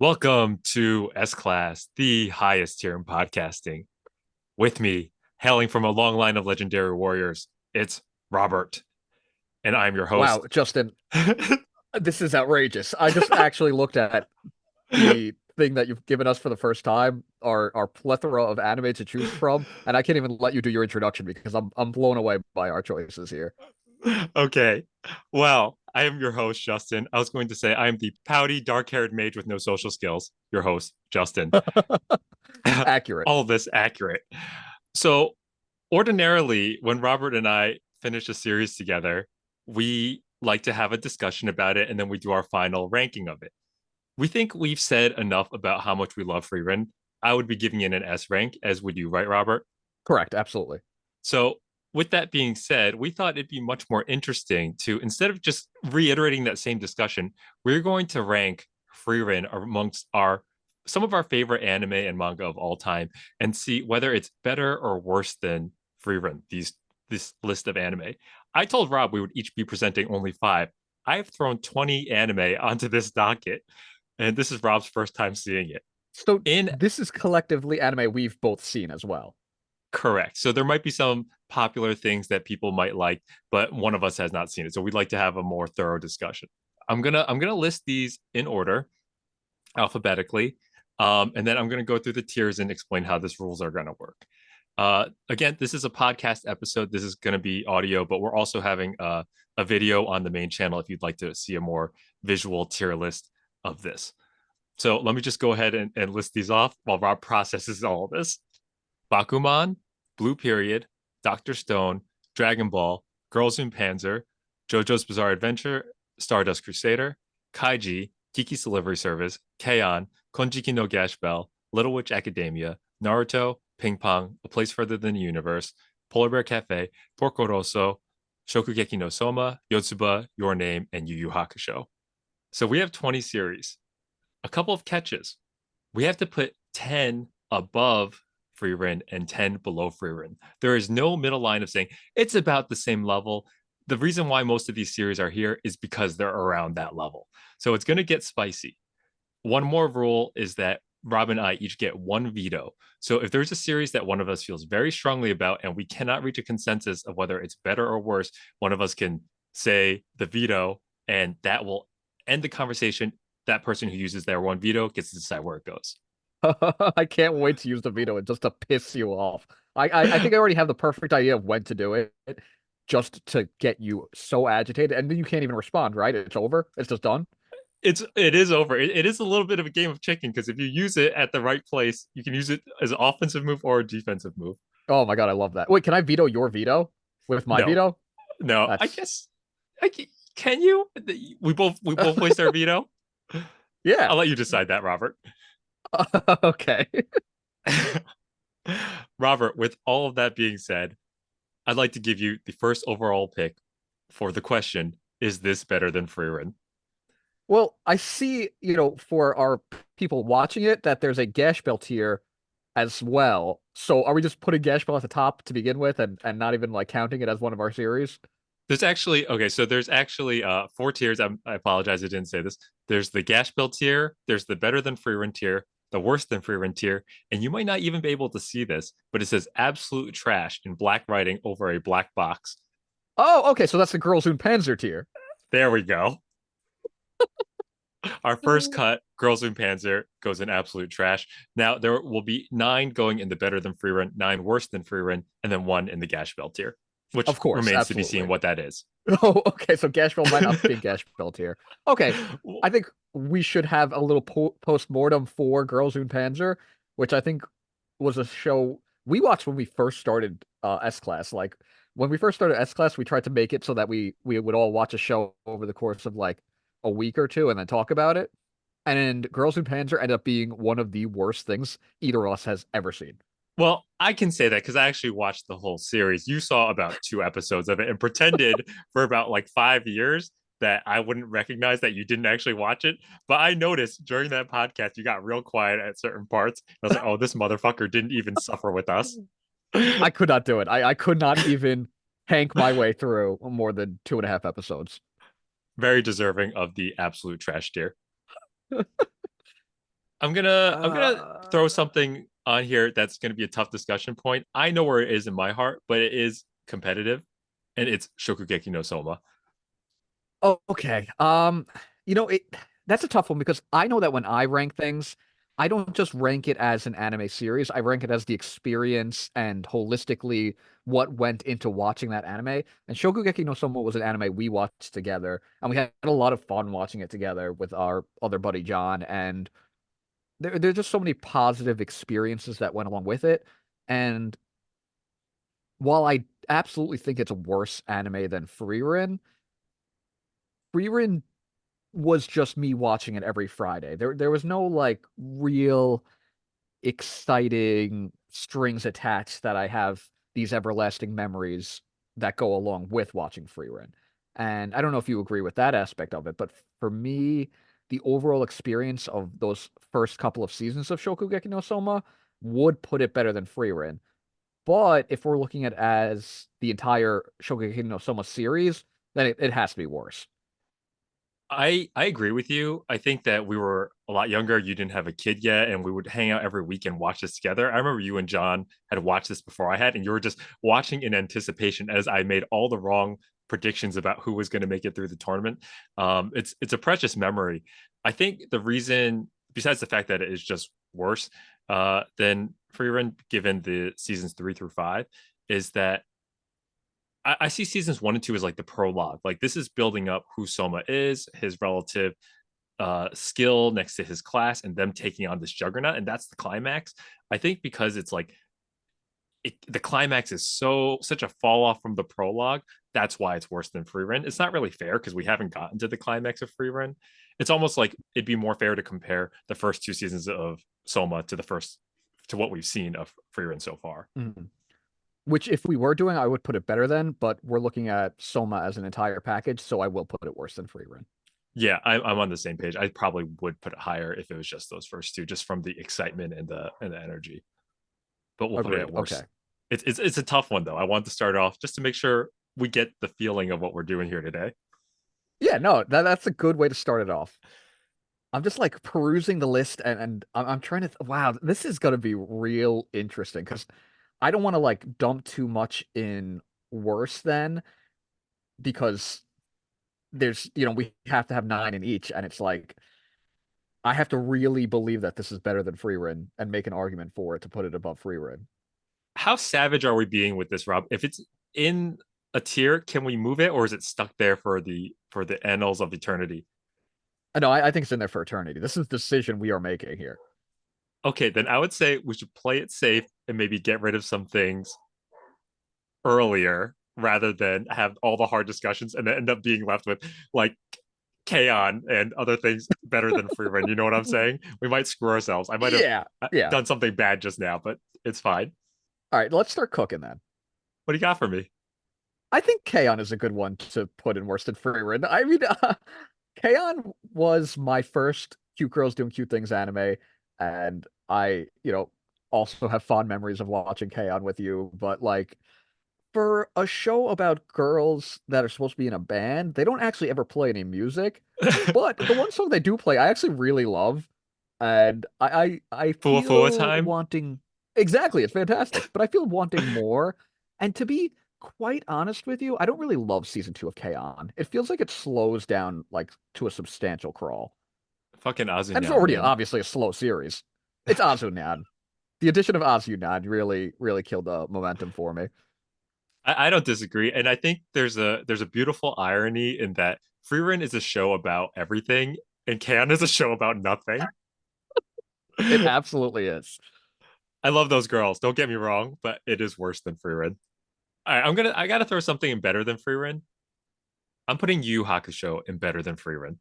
Welcome to S Class, the highest tier in podcasting. With me, hailing from a long line of legendary warriors, it's Robert, and I'm your Wow, host. Justin, this is outrageous. I just actually looked at the thing that you've given us for the first time, our plethora of anime to choose from, and I can't even let you do your introduction because I'm blown away by our choices here. Okay, well, I am your host, Justin. I was going to say I am the pouty, dark-haired mage with no social skills. Your host, Justin. Accurate. All of this accurate. So, ordinarily, when Robert and I finish a series together, we like to have a discussion about it and then we do our final ranking of it. We think we've said enough about how much we love Frieren. I would be giving it an S rank, as would you, right, Robert? Correct, absolutely. So, with that being said, we thought it'd be much more interesting to, instead of just reiterating that same discussion, we're going to rank Frieren amongst our some of our favorite anime and manga of all time and see whether it's better or worse than Frieren, this list of anime. I told Rob we would each be presenting only five. I've thrown 20 anime onto this docket, and this is Rob's first time seeing it. So In this is collectively anime we've both seen as well. Correct. So there might be some popular things that people might like, but one of us has not seen it. So we'd like to have a more thorough discussion. I'm gonna list these in order alphabetically, and then I'm gonna go through the tiers and explain how these rules are gonna work. Again, this is a podcast episode. This is gonna be audio, but we're also having a video on the main channel if you'd like to see a more visual tier list of this. So let me just go ahead and list these off while Rob processes all of this. Bakuman, Blue Period, Doctor Stone, Dragon Ball, Girls in Panzer, JoJo's Bizarre Adventure, Stardust Crusader, Kaiji, Kiki's Delivery Service, K-On!, Konjiki no Gash Bell, Little Witch Academia, Naruto, Ping Pong, A Place Further Than the Universe, Polar Bear Cafe, Porco Rosso, Shokugeki no Soma, Yotsuba, Your Name, and Yu Yu Hakusho. So we have 20 series. A couple of catches. We have to put 10 above Frieren and 10 below Frieren. There is no middle line of saying it's about the same level. The reason why most of these series are here is because they're around that level. So it's going to get spicy. One more rule is that Rob and I each get one veto. So if there's a series that one of us feels very strongly about and we cannot reach a consensus of whether it's better or worse, one of us can say the veto and that will end the conversation. That person who uses their one veto gets to decide where it goes. I can't wait to use the veto just to piss you off. I think I already have the perfect idea of when to do it, just to get you so agitated, and then you can't even respond, right? It's over. It's just done. It is over. It is a little bit of a game of chicken because if you use it at the right place, you can use it as an offensive move or a defensive move. Oh my God, I love that. Wait, can I veto your veto with my No, veto? no, I That's guess can you? We both waste our veto. yeah. I'll let you decide that, Robert. Okay. Robert, with all of that being said, I'd like to give you the first overall pick for the question: Is this better than Frieren? Well, I see, for our people watching it, that there's a Gash Belt here as well. So are we just putting Gash Belt at the top to begin with and not even like counting it as one of our series? There's actually okay, so there's actually four tiers. I apologize, I didn't say this. There's the Gash Bill tier, there's the better than free rent tier, the worse than free rent tier, and you might not even be able to see this, but it says absolute trash in black writing over a black box. Oh, okay. So that's the Girls und Panzer tier. There we go. Our first cut, Girls in Panzer, goes in absolute trash. Now there will be nine going in the better than free rent, nine worse than free rent, and then one in the Gash Bell tier, which Of course, remains to be seen absolutely. what that is. Oh, okay. So Gash Belt might not be Gash Belt tier. Okay. I think we should have a little post-mortem for Girls und Panzer, which I think was a show we watched when we first started S Class. Like when we first started S Class, we tried to make it so that we would all watch a show over the course of like a week or two and then talk about it. And Girls und Panzer ended up being one of the worst things either of us has ever seen. Well, I can say that because I actually watched the whole series. You saw about two episodes of it and pretended for about like 5 years that I wouldn't recognize that you didn't actually watch it. But I noticed during that podcast, you got real quiet at certain parts. I was like, oh, this motherfucker didn't even suffer with us. I could not do it. I could not even hank my way through more than 2.5 episodes. Very deserving of the absolute trash tier. I'm gonna throw Uh, something on here that's gonna be a tough discussion point. I know where it is in my heart, but it is competitive, and it's Shokugeki no Soma. oh, okay. It that's a tough one because I know that when I rank things, I don't just rank it as an anime series. I rank it as the experience and holistically what went into watching that anime. And Shokugeki no Soma was an anime we watched together, and we had a lot of fun watching it together with our other buddy John. And there's just so many positive experiences that went along with it. And while I absolutely think it's a worse anime than Frieren was just me watching it every Friday. There was no like real exciting strings attached that I have these everlasting memories that go along with watching Frieren. And I don't know if you agree with that aspect of it, but for me, the overall experience of those first couple of seasons of Shokugeki no Soma would put it better than Frieren. But if we're looking at as the entire Shokugeki no Soma series, then it has to be worse. I agree with you. I think that we were a lot younger. You didn't have a kid yet, and we would hang out every week and watch this together. I remember you and John had watched this before I had, and you were just watching in anticipation as I made all the wrong predictions about who was going to make it through the tournament. It's a precious memory. I think the reason, besides the fact that it is just worse than Freerun, given the seasons 3 through 5, is that I see seasons 1 and 2 as like the prologue. Like this is building up who Soma is, his relative skill next to his class, and them taking on this juggernaut, and that's the climax. I think because it's like the climax is such a fall off from the prologue. That's why it's worse than Free Run. It's not really fair because we haven't gotten to the climax of Free Run. It's almost like it'd be more fair to compare the first 2 seasons of Soma to what we've seen of Free Run so far. Mhm. Which, if we were doing, I would put it better than, but we're looking at Soma as an entire package, so I will put it worse than Frieren. Yeah, I'm on the same page. I probably would put it higher if it was just those first two, just from the excitement and the energy. But we'll put it Agreed. at worse. Okay. It's a tough one though. I want to start off just to make sure we get the feeling of what we're doing here today. Yeah, no, that's a good way to start it off. I'm just like perusing the list and I'm trying to, wow, this is going to be real interesting because I don't want to like dump too much in worse than because we have to have nine in each. And it's like, I have to really believe that this is better than Frieren and make an argument for it to put it above Frieren. How savage are we being with this, Rob? If it's in a tier, can we move it, or is it stuck there for the annals of eternity? No, I think it's in there for eternity. This is the decision we are making here. Okay, then I would say we should play it safe and maybe get rid of some things earlier rather than have all the hard discussions and then end up being left with like Kaon and other things better than free run. You know what I'm saying? We might screw ourselves. I might have Yeah, yeah. done something bad just now, but it's fine. All right, let's start cooking then. What do you got for me? I think Kaon is a good one to put in worse than Frieren. I mean, Kaon was my first cute girls doing cute things anime, and I also have fond memories of watching Kaon with you. But like for a show about girls that are supposed to be in a band, they don't actually ever play any music. But the one song they do play, I actually really love, and I Full Fua feel time? wanting exactly, it's fantastic, but I feel wanting more. And to be quite honest with you, I don't really love season two of K-On! It feels like it slows down like to a substantial crawl. Fucking And it's Azunyan, already man. obviously a slow series. It's Azunyan. The addition of Azunyan really, really killed the momentum for me. I don't disagree. And I think there's a beautiful irony in that Frieren is a show about everything and Can is a show about nothing. It absolutely is. I love those girls. Don't get me wrong, but it is worse than Frieren. All right, I gotta throw something in better than Frieren. I'm putting Yu Yu Hakusho in better than Frieren.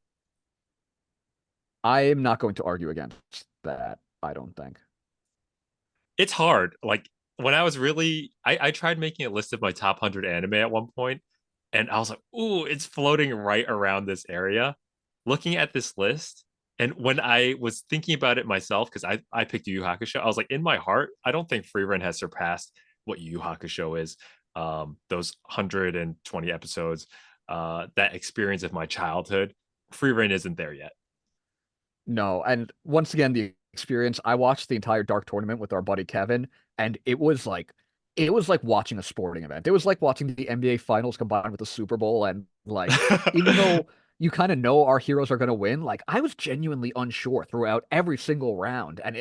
I am not going to argue against that, I don't think. It's hard. Like when I was I tried making a list of my top 100 anime at one point, and I was like, ooh, it's floating right around this area. Looking at this list, and when I was thinking about it myself, because I picked Yu Yu Hakusho, I was like, in my heart, I don't think Frieren has surpassed what Yu Yu Hakusho is. Those 120 episodes, that experience of my childhood, Frieren isn't there yet. No, and once again, the experience. I watched the entire Dark Tournament with our buddy Kevin, and it was like watching a sporting event. It was like watching the NBA Finals combined with the Super Bowl. And like, even though you kind of know our heroes are going to win, like I was genuinely unsure throughout every single round. And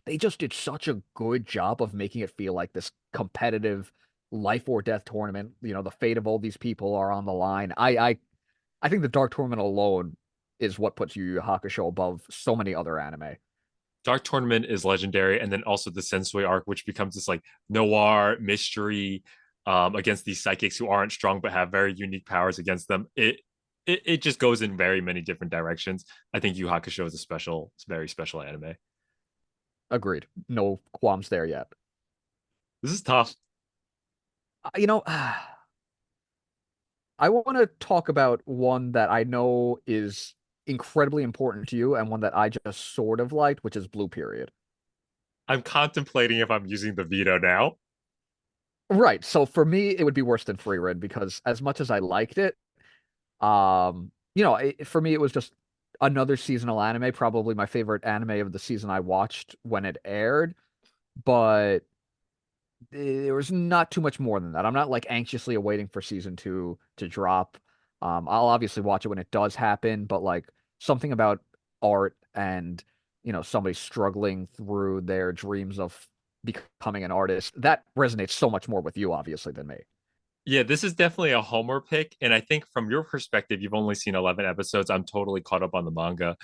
they just did such a good job of making it feel like this competitive life or death tournament. The fate of all these people are on the line. I think the Dark Tournament alone is what puts Yu Yu Hakusho above so many other anime. Dark Tournament is legendary, and then also the Sensui arc, which becomes this like noir mystery against these psychics who aren't strong but have very unique powers against them. It just goes in very many different directions. I think Yu Hakusho is a special, very special anime. Agreed. No qualms there yet. This is tough. I want to talk about one that I know is incredibly important to you and one that I just sort of liked, which is Blue Period. I'm contemplating if I'm using the veto now. Right. So for me, it would be worse than Frieren because as much as I liked it, for me, it was just another seasonal anime, probably my favorite anime of the season I watched when it aired. But there was not too much more than that. I'm not like anxiously awaiting for season two to drop. I'll obviously watch it when it does happen, but like something about art and somebody struggling through their dreams of becoming an artist that resonates so much more with you, obviously, than me. Yeah, this is definitely a homer pick, and I think from your perspective, you've only seen 11 episodes. I'm totally caught up on the manga.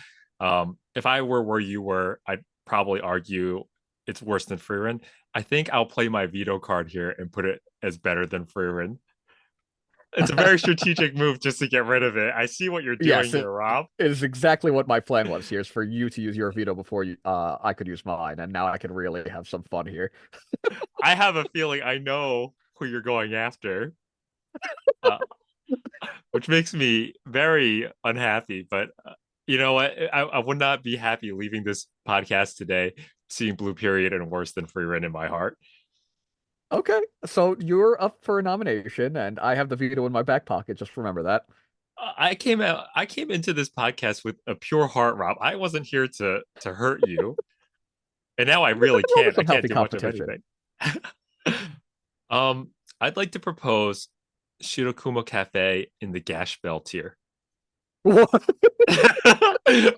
If I were where you were, I'd probably argue it's worse than Frieren. I think I'll play my veto card here and put it as better than Frieren. It's a very strategic move just to get rid of it. I see what you're doing Yes, here, Rob. it is exactly what my plan was here, is for you to use your veto before I could use mine, and now I can really have some fun here. I have a feeling I know who you're going after, uh, which makes me very unhappy. But you know what? I would not be happy leaving this podcast today seeing Blue Period and worse than Frieren in my heart. Okay, so you're up for a nomination, and I have the veto in my back pocket. Just remember that. I came into this podcast with a pure heart, Rob. I wasn't here to hurt you. And now I really Nothing wrong with can't. I some can't healthy do much of competition. anything. um, I'd like to propose Shirokuma Cafe in the Gash Bell tier. What? No,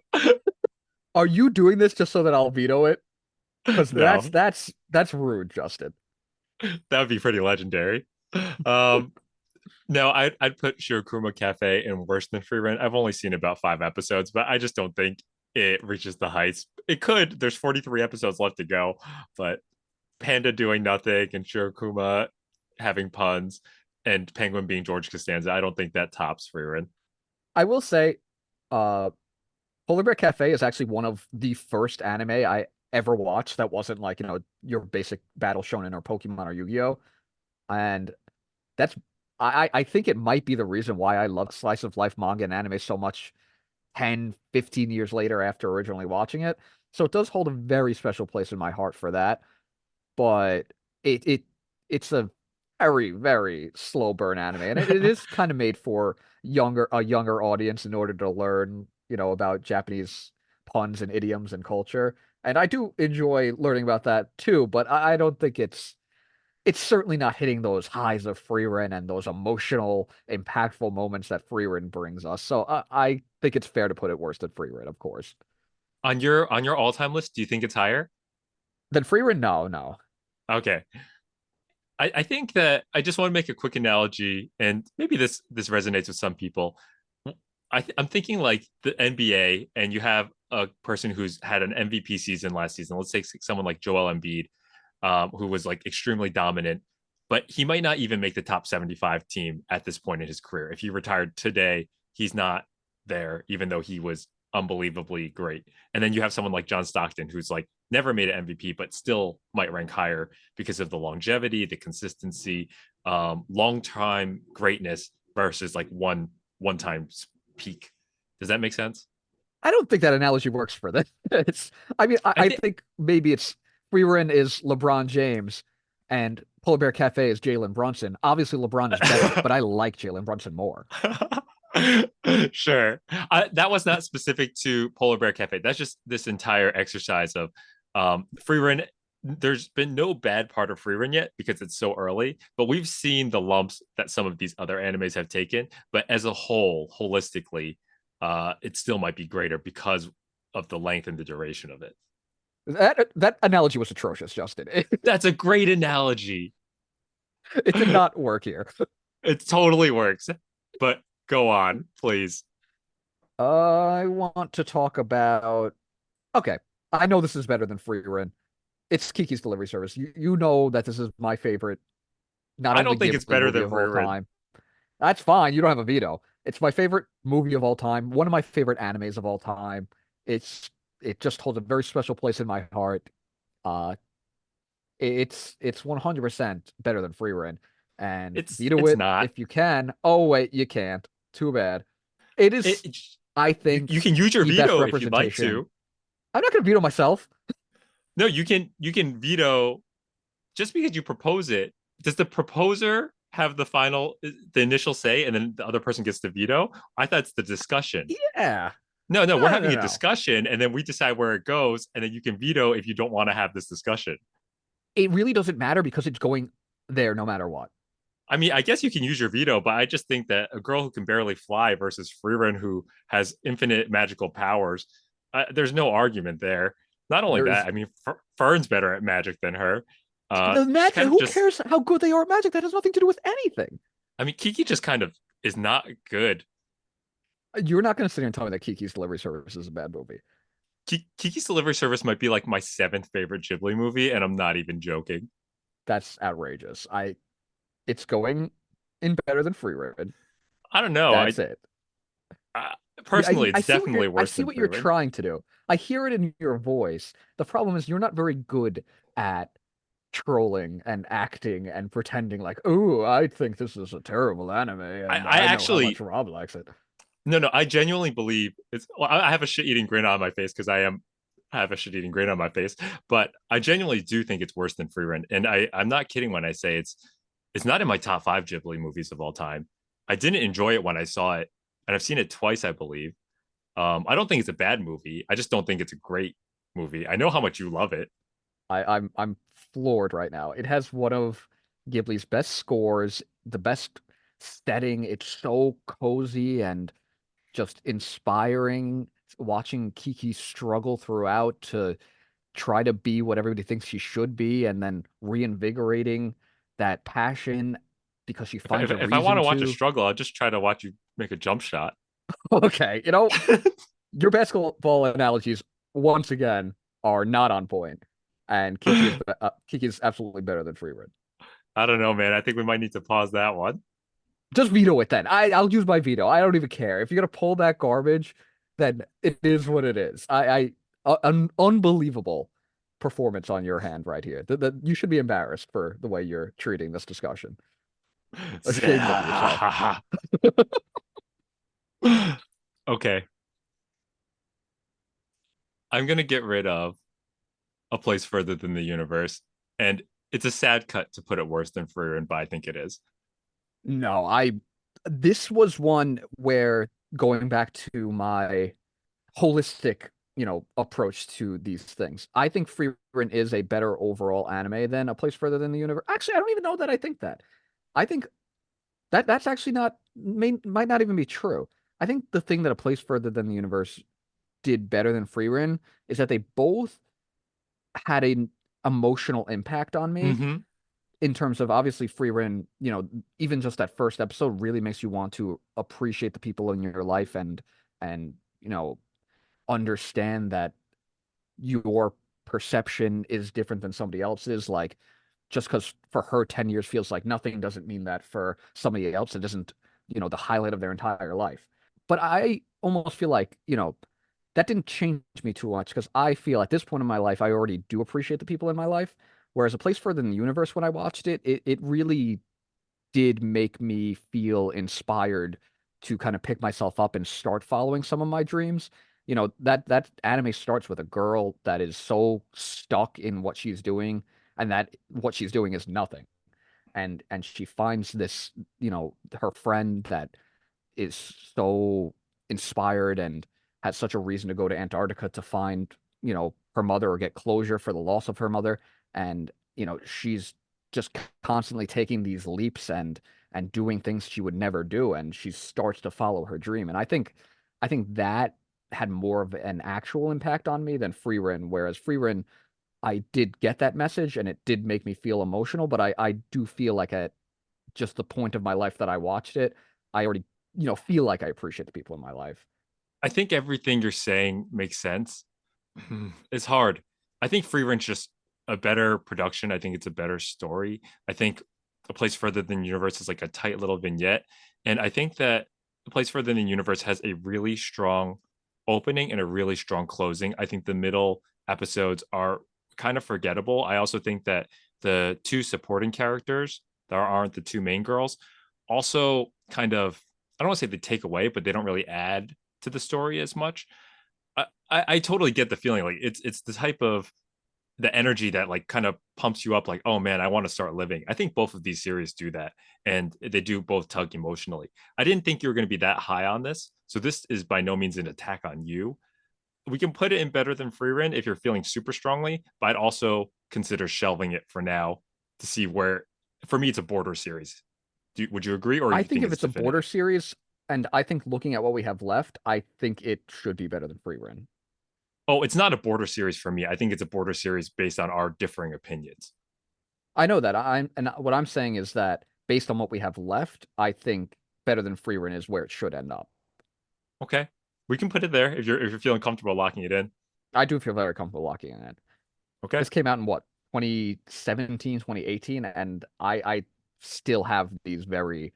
Are you doing this just so that I'll veto it? Because that's rude, Justin. that would be pretty legendary. Um, no, I'd put Shirokuma Cafe in worse than Free Rent. I've only seen about 5 episodes, but I just don't think it reaches the heights. It could. There's 43 episodes left to go, but Panda doing nothing and Shirokuma having puns and Penguin being George Costanza, I don't think that tops Free Rent. I will say, uh, Polar Bear Cafe is actually one of the first anime I ever watched that wasn't like, your basic Battle Shonen or Pokemon or Yu-Gi-Oh! And that's I think it might be the reason why I love slice of life manga and anime so much 10, 15 years later after originally watching it. So it does hold a very special place in my heart for that. But it's a very, very slow burn anime. And it is kind of made for a younger audience in order to learn, about Japanese puns and idioms and culture. And I do enjoy learning about that too, but I don't think it's certainly not hitting those highs of Frieren and those emotional, impactful moments that Frieren brings us. So I think it's fair to put it worse than Frieren, of course. On your all-time list, do you think it's higher? Then Frieren, no, no. Okay. I think that I just want to make a quick analogy, and maybe this resonates with some people. I'm thinking like the NBA, and you have a person who's had an MVP season last season. Let's take someone like Joel Embiid, who was like extremely dominant, but he might not even make the top 75 team at this point in his career. If he retired today, he's not there, even though he was unbelievably great. And then you have someone like John Stockton, who's like never made an MVP, but still might rank higher because of the longevity, the consistency, long time greatness versus like one time peak. Does that make sense? I don't think that analogy works for this. I mean, I I think think maybe it's Frieren is LeBron James and Polar Bear Cafe is Jalen Brunson. Obviously, LeBron is better, but I like Jalen Brunson more. Sure. That was not specific to Polar Bear Cafe. That's just this entire exercise of Frieren. There's been no bad part of Frieren yet because it's so early, but we've seen the lumps that some of these other animes have taken. But as a whole, holistically, it still might be greater because of the length and the duration of it. That analogy was atrocious, Justin. That's a great analogy. It did not work here. It totally works. But go on, please. I want to talk about. Okay, I know this is better than Frieren. It's Kiki's Delivery Service. You know that this is my favorite, not I only don't think it's Ghibli better movie than of all Frieren. time. That's fine. You don't have a veto. It's my favorite movie of all time. One of my favorite animes of all time. It's it just holds a very special place in my heart. Uh, it's 100% better than Frieren, and veto It's it not. if you can. Oh wait, you can't. Too bad. It It, is, it I you think, can use your the best veto if you'd like representation. to. I'm not going to veto myself. No, you can veto just because you propose it. Does the proposer have the initial say and then the other person gets to veto? I thought it's the discussion. Yeah. No, no, we're No, having no, a no. discussion and then we decide where it goes and then you can veto if you don't want to have this discussion. It really doesn't matter because it's going there no matter what. I mean, I guess you can use your veto, but I just think that a girl who can barely fly versus Frieren who has infinite magical powers, there's no argument there. Not only There that, is I mean, Fern's better at magic than her. the She's magic. kind of Who just, cares how good they are at magic? That has nothing to do with anything. I mean, Kiki just kind of is not good. You're not going to sit here and tell me that Kiki's Delivery Service is a bad movie. Kiki's Delivery Service might be like my seventh favorite Ghibli movie, and I'm not even joking. That's outrageous. It's going in better than Free Rein. I don't know. That's it. I personally, I it's see what definitely I worse see than what you're Frieren. trying to do. I hear it in your voice. The problem is you're not very good at trolling and acting and pretending like, oh, I think this is a terrible anime and I I know how much actually Rob likes it. no, no. I genuinely believe it's. Well, I have a shit eating grin on my face because I have a shit eating grin on my face. But I genuinely do think it's worse than Free Rent, and I'm not kidding when I say it's not in my top five Ghibli movies of all time. I didn't enjoy it when I saw it, and I've seen it twice, I believe. I don't think it's a bad movie. I just don't think it's a great movie. I know how much you love it. I'm floored right now. It has one of Ghibli's best scores, the best setting. It's so cozy and just inspiring. Watching Kiki struggle throughout to try to be what everybody thinks she should be, and then reinvigorating that passion because she finds a If I want reason to watch a to. struggle, I'll just try to watch you make a jump shot. Okay, your basketball analogies once again are not on point, and Kiki is absolutely better than Freeman. I don't know, man. I think we might need to pause that one. Just veto it then. I'll use my veto. I don't even care if you're gonna pull that garbage. Then it is what it is. An unbelievable performance on your hand right here. You should be embarrassed for the way you're treating this discussion. Ashamed of yourself. Okay. I'm gonna get rid of a place further than the universe, and it's a sad cut to put it worse than Frieren, but I think it is. No, this was one where going back to my holistic, approach to these things. I think Frieren is a better overall anime than A Place Further Than the Universe. Actually, I don't even know that I think that. I think that's actually might not even be true. I think the thing that A Place Further Than the Universe did better than Frieren is that they both had an emotional impact on me Mm-hmm. in terms of obviously Frieren, even just that first episode really makes you want to appreciate the people in your life and understand that your perception is different than somebody else's. Like, just because for her 10 years feels like nothing doesn't mean that for somebody else it isn't, the highlight of their entire life. But I almost feel like, that didn't change me too much because I feel at this point in my life, I already do appreciate the people in my life. Whereas A Place Further in the Universe, when I watched it, it really did make me feel inspired to kind of pick myself up and start following some of my dreams. That anime starts with a girl that is so stuck in what she's doing and that what she's doing is nothing. And she finds this, her friend that is so inspired and has such a reason to go to Antarctica to find, her mother or get closure for the loss of her mother. And, she's just constantly taking these leaps and doing things she would never do, and she starts to follow her dream. And I think that had more of an actual impact on me than Frieren, whereas Frieren, I did get that message and it did make me feel emotional, but I do feel like at just the point of my life that I watched it, I already, feel like I appreciate the people in my life. I think everything you're saying makes sense. It's hard. I think Free Rent's just a better production. I think it's a better story. I think A Place Further Than Universe is like a tight little vignette. And I think that A Place Further Than Universe has a really strong opening and a really strong closing. I think the middle episodes are kind of forgettable. I also think that the two supporting characters that aren't the two main girls also kind of, I don't want to say they take away, but they don't really add to the story as much. I totally get the feeling like it's the type of the energy that like kind of pumps you up like, oh man, I want to start living. I think both of these series do that, and they do both tug emotionally. I didn't think you were going to be that high on this, so this is by no means an attack on you. We can put it in better than Free Run if you're feeling super strongly, but I'd also consider shelving it for now to see where. For me, it's a border series. Would you agree, or I you think think if it's it's a border definitive? series, and I think looking at what we have left, I think it should be better than Frieren. Oh, it's not a border series for me. I think it's a border series based on our differing opinions. I know that. And what I'm saying is that based on what we have left, I think better than Frieren is where it should end up. Okay, we can put it there if you're feeling comfortable locking it in. I do feel very comfortable locking in it. Okay. This came out in what, 2017, 2018, and I still have these very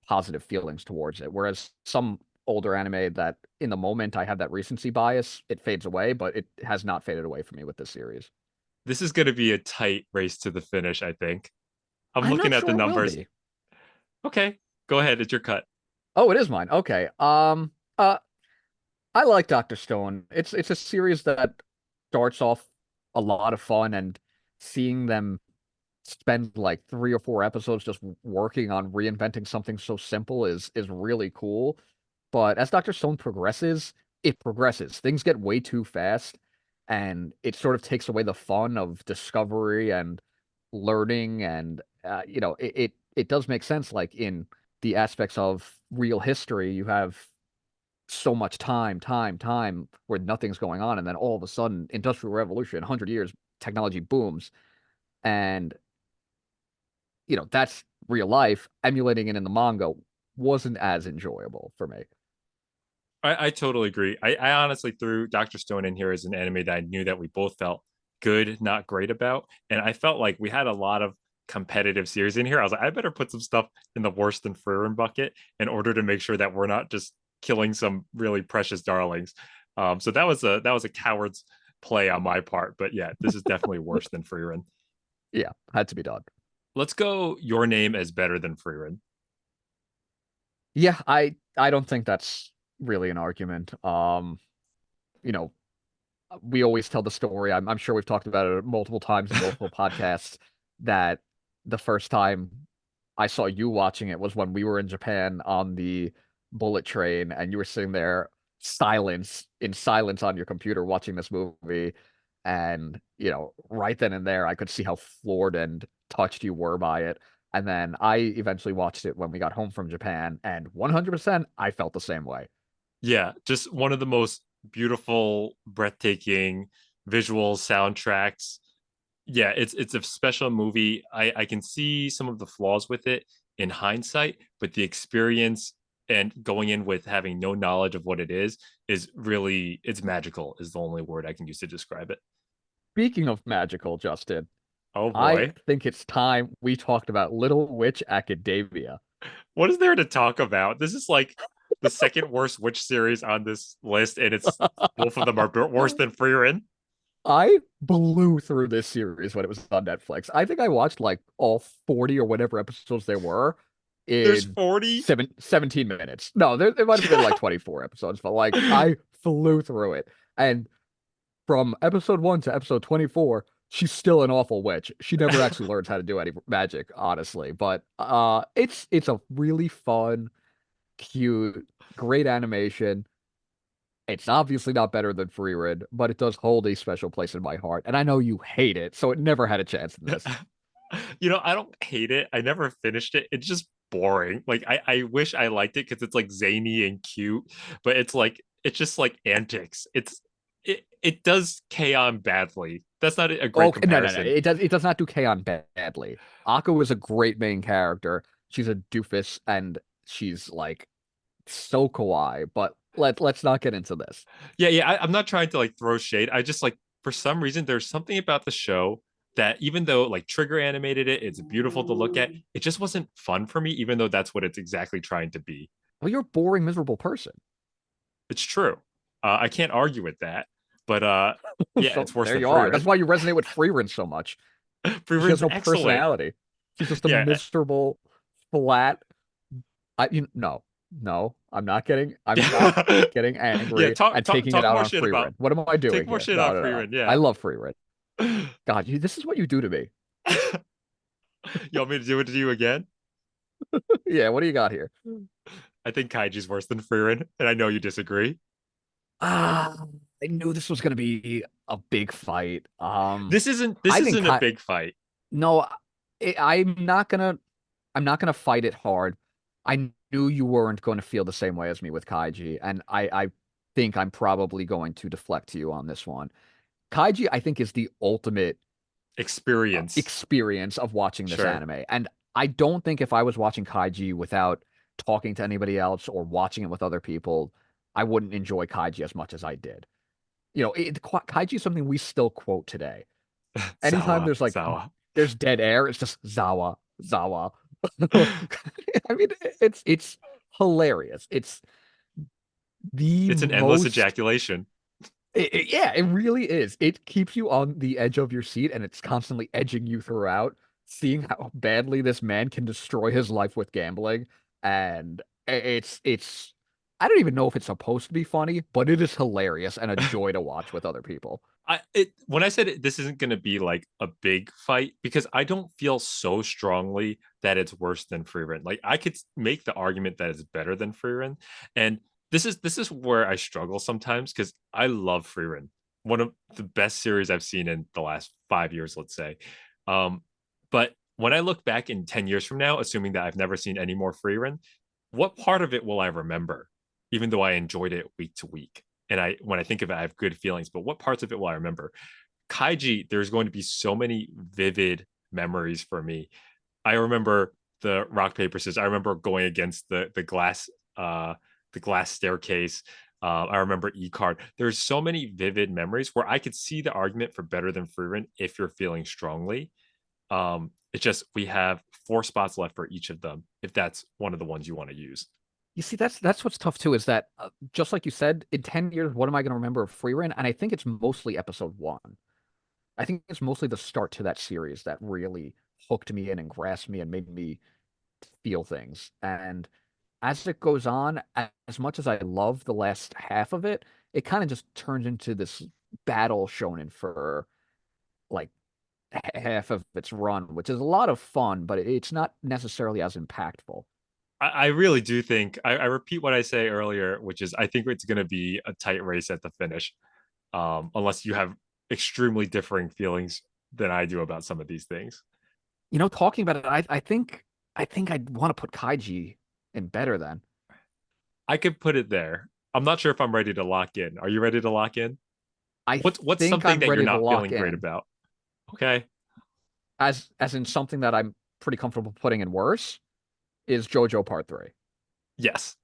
positive feelings towards it. Whereas some older anime that in the moment I have that recency bias, it fades away, but it has not faded away for me with this series. This is going to be a tight race to the finish, I think. I'm I'm looking not at the sure it will numbers. be. Okay, go ahead. It's your cut. Oh, it is mine. Okay. I like Dr. Stone. It's a series that starts off a lot of fun, and seeing them spend like 3 or 4 episodes just working on reinventing something so simple is really cool. But as Dr. Stone progresses, it progresses. Things get way too fast, and it sort of takes away the fun of discovery and learning. And it does make sense, like in the aspects of real history, you have so much time where nothing's going on, and then all of a sudden, Industrial Revolution, 100 years, technology booms, and that's real life. Emulating it in the manga wasn't as enjoyable for me. I totally agree. I honestly threw Dr. Stone in here as an anime that I knew that we both felt good, not great about. And I felt like we had a lot of competitive series in here. I was like, I better put some stuff in the worse than Frieren bucket in order to make sure that we're not just killing some really precious darlings. So that was a coward's play on my part. But yeah, this is definitely worse than Frieren. Yeah, had to be done. Let's go Your Name as better than Frieren. Yeah, I don't think that's really an argument. You know, we always tell the story. I'm sure we've talked about it multiple times in multiple podcasts that the first time I saw you watching it was when we were in Japan on the bullet train, and you were sitting there in silence on your computer watching this movie. And, right then and there, I could see how floored and touched you were by it. And then I eventually watched it when we got home from Japan, and 100% I felt the same way. Yeah, just one of the most beautiful, breathtaking visual soundtracks. Yeah, it's a special movie. I can see some of the flaws with it in hindsight, but the experience and going in with having no knowledge of what it is really it's magical is the only word I can use to describe it. Speaking of magical, Justin, Oh I boy. think it's time we talked about Little Witch Academia. What is there to talk about? This is like the second worst witch series on this list, and it's both of them are worse than Frieren. I blew through this series when it was on Netflix. I think I watched like all 40 or whatever episodes there were There's in 40. 17 minutes. No, there might have been like 24 episodes, but like I flew through it. And from episode 1 to episode 24, she's still an awful witch. She never actually learns how to do any magic, honestly. But it's a really fun cute, great animation. It's obviously not better than Frieren, but it does hold a special place in my heart. And I know you hate it, so it never had a chance in this. I don't hate it. I never finished it. It's just boring. Like I wish I liked it because it's like zany and cute, but it's just like antics. It does K-On! Badly. That's not a great Okay, no. comparison. It does not do K-On! Badly. Akko is a great main character. She's a doofus and she's like so kawaii, but let's not get into this. I'm not trying to like throw shade. I just like for some reason there's something about the show that even though like Trigger animated it, it's beautiful to look at. It just wasn't fun for me, even though that's what it's exactly trying to be. Well, you're a boring, miserable person. It's true. I can't argue with that. But yeah, So it's worse there than you are. That's Frieren. why you resonate with Frieren so much. She has Frieren's no excellent. personality. She's just a Yeah. miserable, flat. No, I'm not getting Yeah, angry and talk taking it talk out more on shit about Frieren. What am I take doing more here? shit No, on no, no. Frieren, I yeah. love Frieren. God, this is what you do to me. You want me to do it to you again? Yeah, what do you got here? I think Kaiji's worse than Frieren, and I know you disagree. Ah, I knew this was gonna be a big fight. This I think isn't a big fight. no, I'm not gonna fight it hard. I knew you weren't going to feel the same way as me with Kaiji, and I think I'm probably going to deflect to you on this one. Kaiji, I think, is the ultimate Experience. experience of watching this Sure. anime, and I don't think if I was watching Kaiji without talking to anybody else or watching it with other people, I wouldn't enjoy Kaiji as much as I did. Kaiji is something we still quote today. Anytime Zawa, there's like Zawa. there's dead air, it's just Zawa, Zawa. I mean, it's hilarious. It's the It's an endless most ejaculation. yeah, it really is. It keeps you on the edge of your seat and it's constantly edging you throughout, seeing how badly this man can destroy his life with gambling. And it's I don't even know if it's supposed to be funny, but it is hilarious and a joy to watch with other people. When I said this isn't going to be like a big fight because I don't feel so strongly that it's worse than Frieren. Like I could make the argument that it's better than Frieren, and this is where I struggle sometimes because I love Frieren, one of the best series I've seen in the last 5 years, let's say. Um, but when I look back in 10 years from now, assuming that I've never seen any more Frieren, what part of it will I remember? Even though I enjoyed it week to week and I when I think of it, I have good feelings. But what parts of it will I remember? Kaiji, there's going to be so many vivid memories for me. I remember the rock paper scissors. I remember going against the glass staircase. I remember E card. There's so many vivid memories where I could see the argument for better than Frieren if you're feeling strongly. It's just we have 4 spots left for each of them. If that's one of the ones you want to use. You see, that's what's tough too, is that just like you said, in 10 years, what am I going to remember of Frieren? And I think it's mostly episode one. I think it's mostly the start to that series that really hooked me in and grasped me and made me feel things. And as it goes on, as much as I love the last half of it, it kind of just turns into this battle shonen for like half of its run, which is a lot of fun, but it's not necessarily as impactful. I really do think I repeat what I say earlier, which is I think it's going to be a tight race at the finish, unless you have extremely differing feelings than I do about some of these things. Talking about it, I think I'd want to put Kaiji in better than. I could put it there. I'm not sure if I'm ready to lock in. Are you ready to lock in? I What's think something I'm that you're ready to not lock feeling great in about? Okay. as in something that I'm pretty comfortable putting in worse is JoJo Part 3. Yes.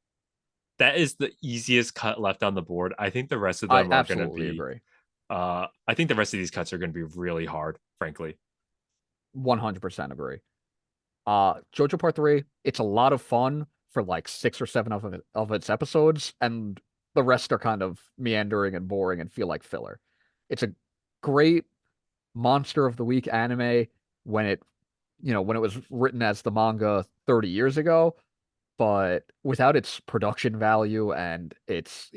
That is the easiest cut left on the board. I think the rest of I them are going to absolutely be agree. I think the rest of these cuts are going to be really hard, frankly. 100% agree. JoJo Part 3, it's a lot of fun for like 6 or 7 of its episodes, and the rest are kind of meandering and boring and feel like filler. It's a great monster of the week anime when it was written as the manga 30 years ago, but without its production value and its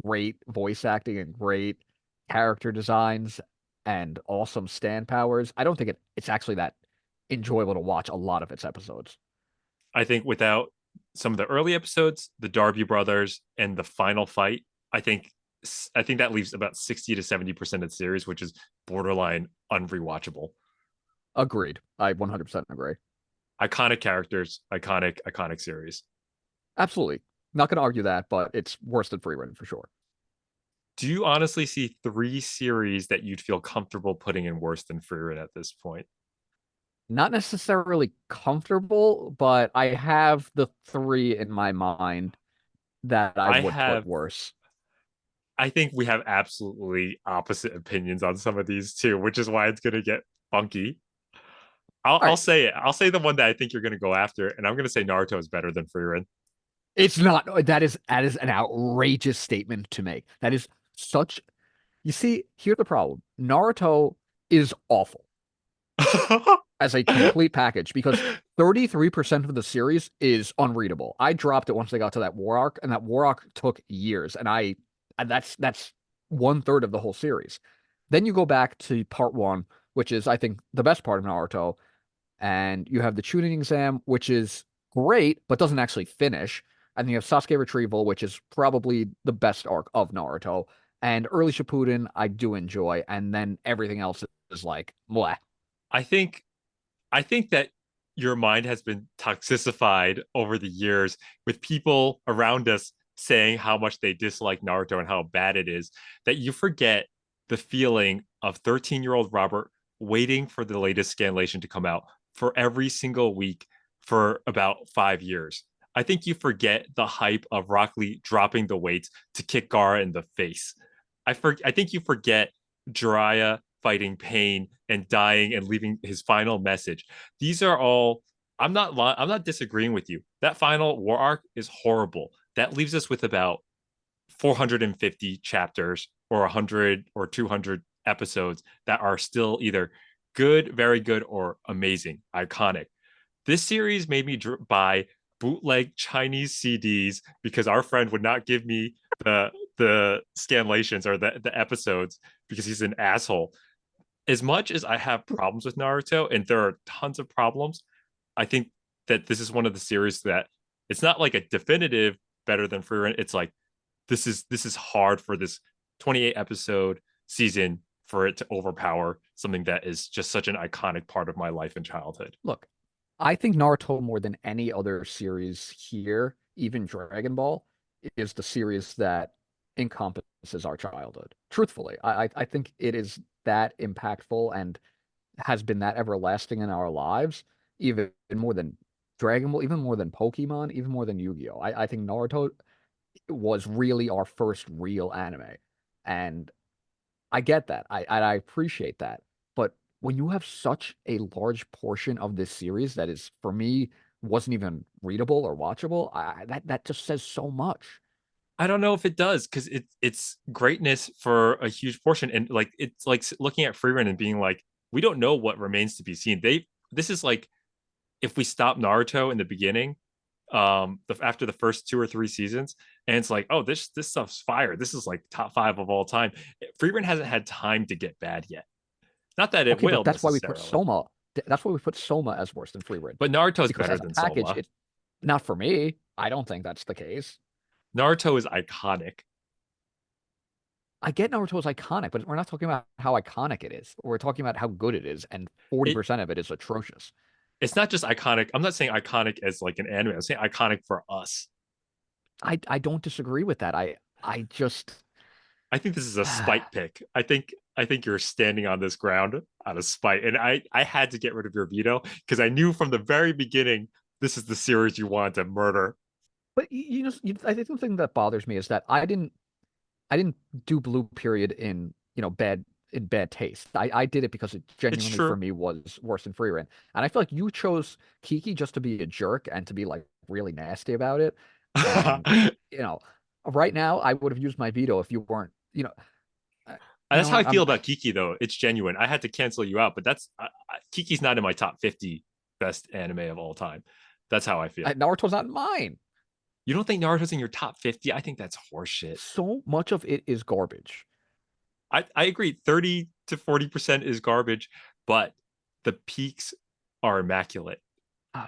great voice acting and great character designs and awesome stand powers, I don't think it's actually that enjoyable to watch a lot of its episodes. I think without some of the early episodes, the Darby brothers, and the final fight. I think I think that leaves about 60 to 70% of the series, which is borderline unrewatchable. Agreed. I 100% agree. Iconic characters, iconic series. Absolutely. Not going to argue that, but it's worse than Frieren for sure. Do you honestly see three series that you'd feel comfortable putting in worse than Frieren at this point? Not necessarily comfortable, but I have the three in my mind that I I would put have worse. I think we have absolutely opposite opinions on some of these too, which is why it's going to get funky. All I'll right. say it. I'll say the one that I think you're going to go after, and I'm going to say Naruto is better than Frieren. It's not that is an outrageous statement to make. That is such you see, here's the problem. Naruto is awful as a complete package because 33% of the series is unreadable. I dropped it once they got to that war arc, and that war arc took years, and that's one third of the whole series. Then you go back to part one, which is I think the best part of Naruto, and you have the tuning exam, which is great, but doesn't actually finish. And you have Sasuke Retrieval, which is probably the best arc of Naruto. And early Shippuden, I do enjoy, and then everything else is like, bleh. I think I think that your mind has been toxicified over the years with people around us saying how much they dislike Naruto and how bad it is, that you forget the feeling of 13-year-old Robert waiting for the latest scanlation to come out for every single week for about 5 years. I think you forget the hype of Rock Lee dropping the weights to kick Gara in the face. I think you forget Jiraiya fighting pain and dying and leaving his final message. These are all I'm not disagreeing with you. That final war arc is horrible. That leaves us with about 450 chapters or 100 or 200 episodes that are still either good, very good, or amazing, iconic. This series made me buy bootleg Chinese CDs because our friend would not give me the scanlations or the episodes because he's an asshole. As much as I have problems with Naruto, and there are tons of problems, I think that this is one of the series that it's not like a definitive better than Frieren. It's like this is hard for this 28 episode season for it to overpower something that is just such an iconic part of my life and childhood. Look, I think Naruto more than any other series here, even Dragon Ball, is the series that encompasses our childhood. Truthfully, I think it is that impactful and has been that everlasting in our lives, even more than Dragon Ball, even more than Pokemon, even more than Yu-Gi-Oh! I think Naruto was really our first real anime. And I get that. I appreciate that. But when you have such a large portion of this series that is, for me, wasn't even readable or watchable, that just says so much. I don't know if it does because it's greatness for a huge portion, and like it's like looking at Frieren and being like, we don't know what remains to be seen. This is like if we stop Naruto in the beginning, after the first two or three seasons, and it's like, oh, this stuff's fire. This is like top five of all time. Frieren hasn't had time to get bad yet. Not that it Okay, but will that's why we put necessarily, Soma. That's why we put Soma as worse than Free Red. but Naruto's Because better as a than package, Soma. it's not for me. I don't think that's the case. Naruto is iconic. I get Naruto is iconic, but we're not talking about how iconic it is. We're talking about how good it is, and It 40% of it is atrocious. it's not just iconic. I'm not saying iconic as like an anime. I'm saying iconic for us. I don't disagree with that. I just I think this is a spite pick. I think you're standing on this ground out of spite, and I had to get rid of your veto because I knew from the very beginning this is the series you wanted to murder. but I think the thing that bothers me is that I didn't do Blue Period in bad taste. I did it because it It's genuinely for true. me was worse than Frieren. And I feel like you chose Kiki just to be a jerk and to be like really nasty about it. And you know, right now I would have used my veto if you weren't. Uh, you That's know how I what? feel about Kiki though. It's genuine. I had to cancel you out, but Kiki's not in my top 50 best anime of all time. That's how I feel. Naruto's not mine. You don't think Naruto's in your top 50? I think that's horseshit. So much of it is garbage. I agree. 30 to 40% is garbage, but the peaks are immaculate.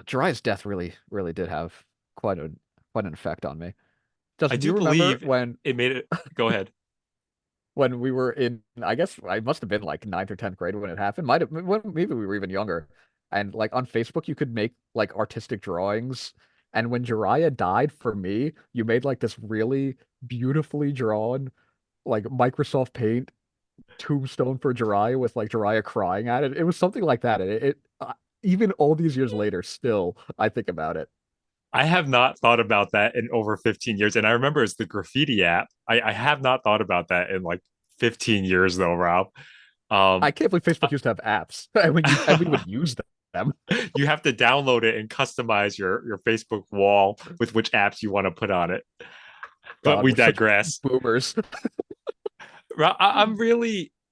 Jiraiya's death really, really did have. quite a quite an effect on me. I Justin, do do you remember believe it made it. Go ahead. when we were in, I guess I must have been like ninth or 10th grade when it happened. Might have, maybe we were even younger. And like on Facebook, you could make like artistic drawings. And when Jiraiya died for me, you made like this really beautifully drawn, like Microsoft Paint tombstone for Jiraiya with like Jiraiya crying at it. It was something like that. Even all these years later, still I think about it. I have not thought about that in over 15 years. And I remember it's the graffiti app. I have not thought about that in like 15 years though, Rob. I Um, can't believe Facebook used to have apps, and we would use them. you have to download it and customize your Facebook wall with which apps you want to put on it. But God, we we're such digress. boomers.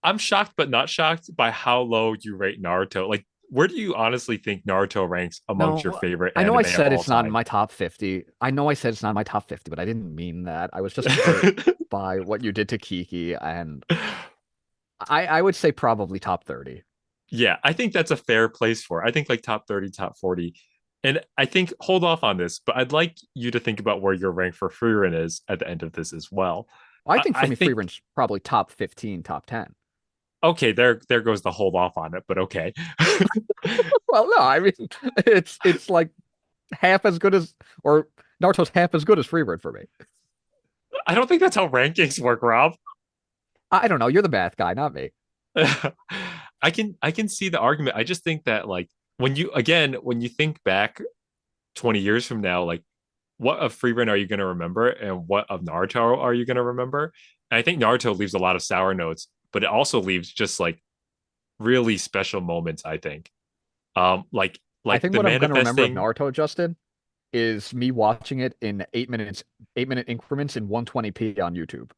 I'm shocked, but not shocked by how low you rate Naruto. Like, where do you honestly think Naruto ranks amongst your No, favorite I know I anime of said all it's not in time? my top 50. I know I said it's not in my top 50, but I didn't mean that. I was just hurt by what you did to Kiki, and I would say probably top 30. Yeah, I think that's a fair place for it. I think like top 30, top 40. And I think hold off on this, but I'd like you to think about where your rank for Frieren is at the end of this as well. I I, think for I me, think Freeman's probably top 15, top 10. okay, there goes the hold off on it, but okay. Well, no, I mean it's like half as good as, or Naruto's half as good as Freeman for me. I don't think that's how rankings work, Rob. I don't know. You're the math guy, not me. I can see the argument. I just think that like when you think back 20 years from now, like what of Frieren are you going to remember and what of Naruto are you going to remember? And I think Naruto leaves a lot of sour notes, but it also leaves just like really special moments, I think. Like I like think the what I'm going to remember of manifesting. Naruto, Justin, is me watching it in 8 minutes, 8 minute increments in 120p on YouTube.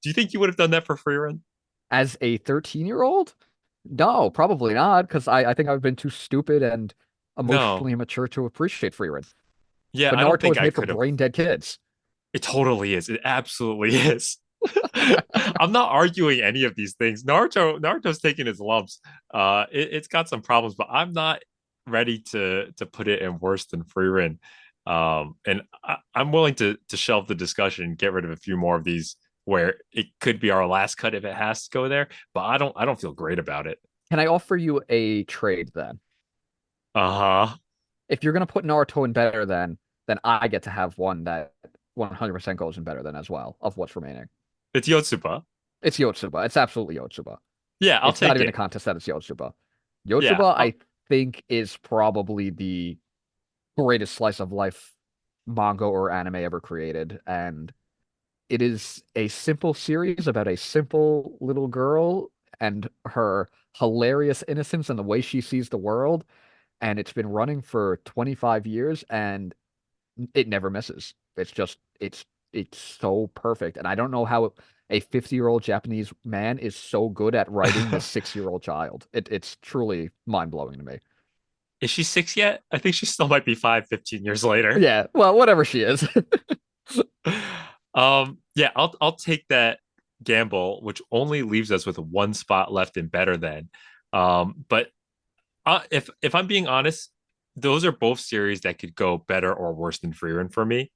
Do you think you would have done that for Frieren? As a 13-year-old? No, probably not, because I think I've been too stupid and No. emotionally immature to appreciate Frieren. Yeah, But I don't Naruto think is I made for could have. brain dead kids. It totally is. It absolutely is. I'm not arguing any of these things. Naruto's taking his lumps. It's got some problems, but I'm not ready to put it in worse than Frieren. And I'm willing to shelve the discussion and get rid of a few more of these where it could be our last cut if it has to go there. But I don't feel great about it. Can I offer you a trade then? Uh-huh. If you're gonna put Naruto in better than, then I get to have one that 100% goes in better than as well of what's remaining. It's Yotsuba. It's Yotsuba. It's absolutely Yotsuba. Yeah, I'll It's not take even a it. contest that it's Yotsuba. Yeah. Yotsuba, I think, is probably the greatest slice of life manga or anime ever created. And it is a simple series about a simple little girl and her hilarious innocence and the way she sees the world. And it's been running for 25 years and it never misses. It's so perfect. And I don't know how a 50-year-old Japanese man is so good at writing this 6-year-old child. It's truly mind-blowing to me. Is she six yet? I think she still might be five, 15 years later. Yeah, well, whatever she is. Yeah, I'll take that gamble, which only leaves us with one spot left in better than. But if I'm being honest, those are both series that could go better or worse than Frieren for me.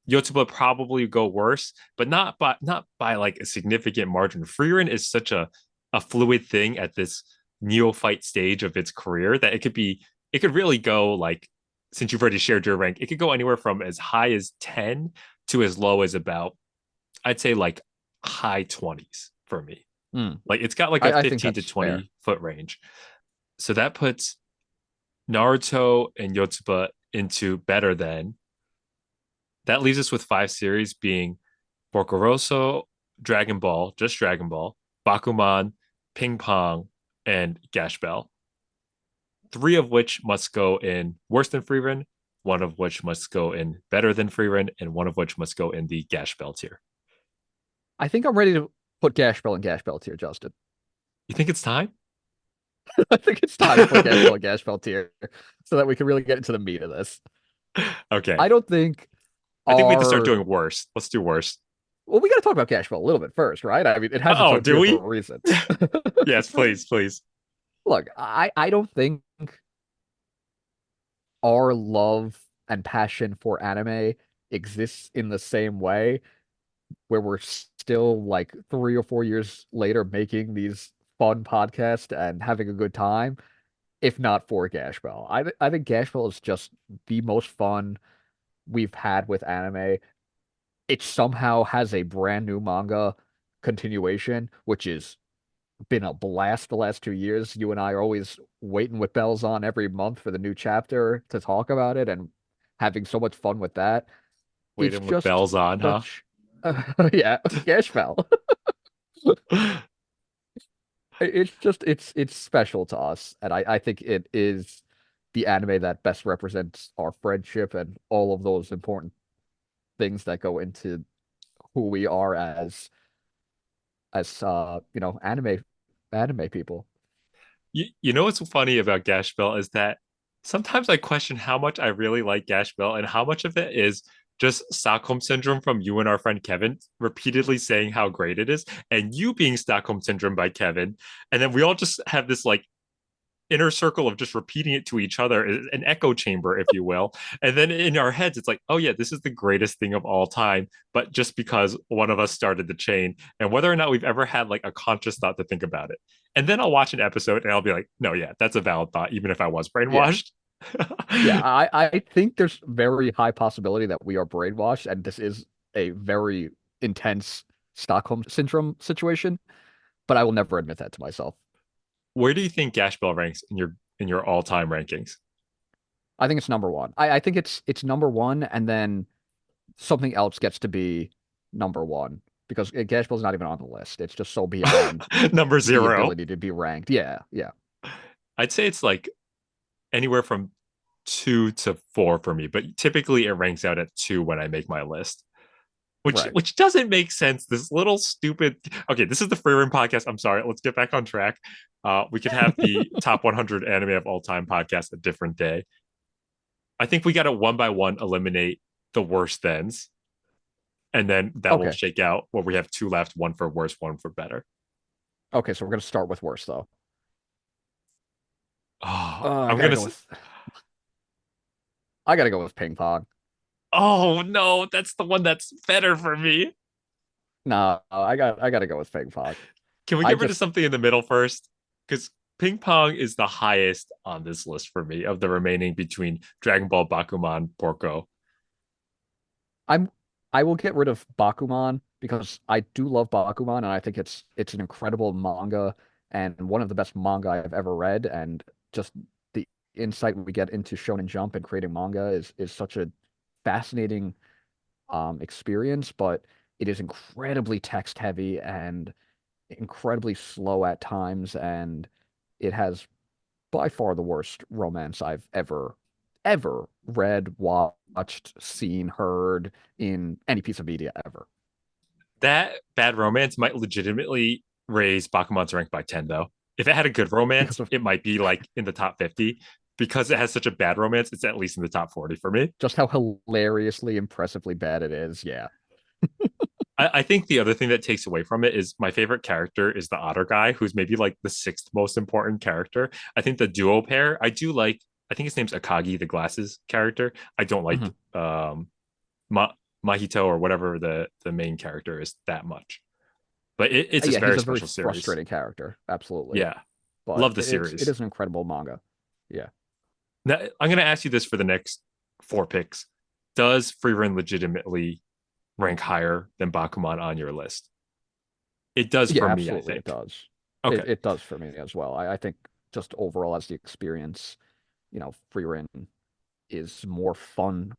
Yotsuba probably go worse, but not by like a significant margin. Frieren is such a fluid thing at this neophyte stage of its career that it could really go like since you've already shared your rank, it could go anywhere from as high as 10 to as low as about I'd say like high 20s for me. Hmm. Like it's got like a I think 15 to that's fair. 20 foot range. So that puts Naruto and Yotsuba into better than. That leaves us with five series being Bokuroso, Dragon Ball, just Dragon Ball, Bakuman, Ping Pong, and Gash Bell. Three of which must go in worse than Frieren, one of which must go in better than Frieren, and one of which must go in the Gash Bell tier. I think I'm ready to put Gash Bell and Gash Bell tier, Justin. You think it's time? I think it's time to put Gash Bell and Gash Bell tier so that we can really get into the meat of this. Okay. I don't think I think we have to start our doing worse. Let's do worse. well, we got to talk about Gash Bell a little bit first, right? I mean, it has its Oh, own do tier for we? a reason. Yes, please, please. Look, I don't think our love and passion for anime exists in the same way, where we're still like 3 or 4 years later making these fun podcasts and having a good time, if not for Gash Bell. I think Gash Bell is just the most fun we've had with anime. It somehow has a brand new manga continuation, which has been a blast the last 2 years. You and I are always waiting with bells on every month for the new chapter to talk about it and having so much fun with that. It's Waiting with just bells on, huh? such, yeah, Gash Bell. It's just it's special to us, and I think it is the anime that best represents our friendship and all of those important things that go into who we are as anime people. You know what's funny about Gash Bell is that sometimes I question how much I really like Gash Bell and how much of it is just Stockholm syndrome from you and our friend Kevin repeatedly saying how great it is, and you being Stockholm syndrome by Kevin, and then we all just have this like inner circle of just repeating it to each other, an echo chamber, if you will. And then in our heads, it's like, oh, yeah, this is the greatest thing of all time. But just because one of us started the chain, and whether or not we've ever had like a conscious thought to think about it. And then I'll watch an episode and I'll be like, no, yeah, that's a valid thought, even if I was Yeah. brainwashed. Yeah, I think there's very high possibility that we are brainwashed and this is a very intense Stockholm syndrome situation, but I will never admit that to myself. Where do you think Gash Bell ranks in your all time rankings? I think it's number one. I think it's number one, and then something else gets to be number one because Gashbell's not even on the list. It's just so beyond Number the zero. ability to be ranked. Yeah, yeah. I'd say it's like anywhere from 2 to 4 for me, but typically it ranks out at 2 when I make my list. Which Right. which doesn't make sense. This little stupid. Okay, this is the Frieren podcast. I'm sorry. Let's get back on track. We could have the top 100 anime of all time podcast a different day. I think we got to one by one eliminate the worst thens, and then that will Okay. shake out where we have two left, one for worse, one for better. Okay, so we're gonna start with worst though. Oh, I I'm gotta gonna. go with I gotta go with ping pong. Oh no, that's the one that's better for me. No, I gotta go with ping pong. Can we I get rid of just something in the middle first? Because ping pong is the highest on this list for me of the remaining between Dragon Ball, Bakuman, Porco. I'm I will get rid of Bakuman because I do love Bakuman and I think it's an incredible manga and one of the best manga I've ever read, and just the insight we get into Shonen Jump and creating manga is such a fascinating experience, but it is incredibly text heavy and incredibly slow at times, and it has by far the worst romance I've ever read, watched, seen, heard in any piece of media ever. That bad romance might legitimately raise Bakuman's rank by 10, though. If it had a good romance, Because of it might be like in the top 50. Because it has such a bad romance, it's at least in the top 40 for me. just how hilariously, impressively bad it is. Yeah. I think the other thing that takes away from it is my favorite character is the otter guy, who's maybe like the sixth most important character. I think the duo pair, I do like, I think his name's Akagi, the glasses character. I don't like Mhm. Ma- Mahito or whatever the main character is that much. But it's a Yeah, he's very a very special series. frustrating character, absolutely. Yeah, But love the it series. is an incredible manga. Yeah. Now, I'm going to ask you this for the next 4 picks. Does Frieren legitimately rank higher than Bakuman on your list? It does Yeah, for me, I absolutely it think. does. Okay. It does for me as well. I think just overall as the experience, Frieren is more fun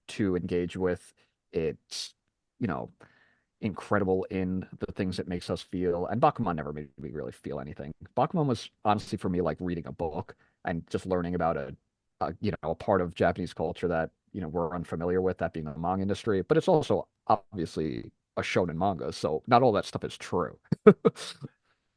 to engage with. It's, you know, incredible in the things it makes us feel. And Bakuman never made me really feel anything. Bakuman was honestly for me like reading a book and just learning about a part of Japanese culture that, we're unfamiliar with, that being the manga industry. But it's also obviously a shonen manga, so not all that stuff is true.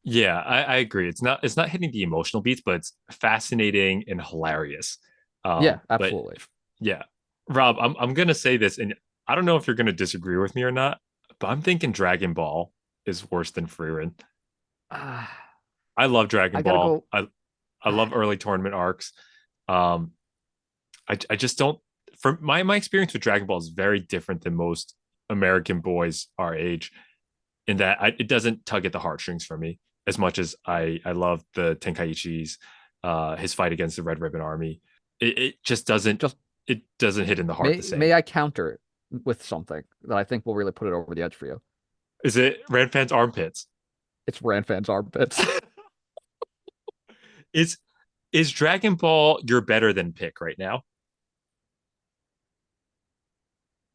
Yeah, I agree. It's not hitting the emotional beats, but it's fascinating and hilarious. Yeah, But absolutely. yeah, Rob, I'm gonna say this, and I don't know if you're gonna disagree with me or not, but I'm thinking Dragon Ball is worse than Frieren. Ah, I love Dragon I gotta Ball. go. I love early tournament arcs. Um, I just don't. for my experience with Dragon Ball is very different than most American boys our age in that it doesn't tug at the heartstrings for me as much as I love the Tenkaichi's his fight against the Red Ribbon Army. It just doesn't Just it doesn't hit in the heart the same. may I counter with something that I think will really put it over the edge for you? Is it Ranfan's armpits? It's Ranfan's armpits. is is Dragon Ball your better than pick right now?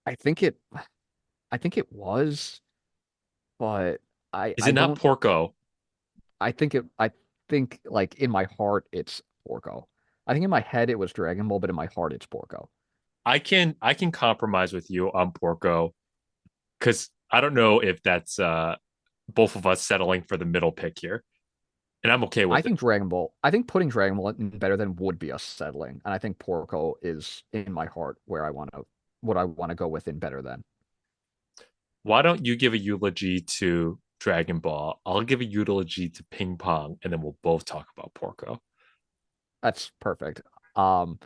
I think it I think it was, but Is I it not don't Porco? I think like in my heart it's Porco. I think in my head it was Dragon Ball, but in my heart it's Porco. I can compromise with you on Porco because I don't know if that's both of us settling for the middle pick here, and I'm okay with it. I think putting Dragon Ball in better than would be us settling. And I think Porco is in my heart where what I want to go with in better than. Why don't you give a eulogy to Dragon Ball? I'll give a eulogy to Ping Pong, and then we'll both talk about Porco. That's perfect. Um,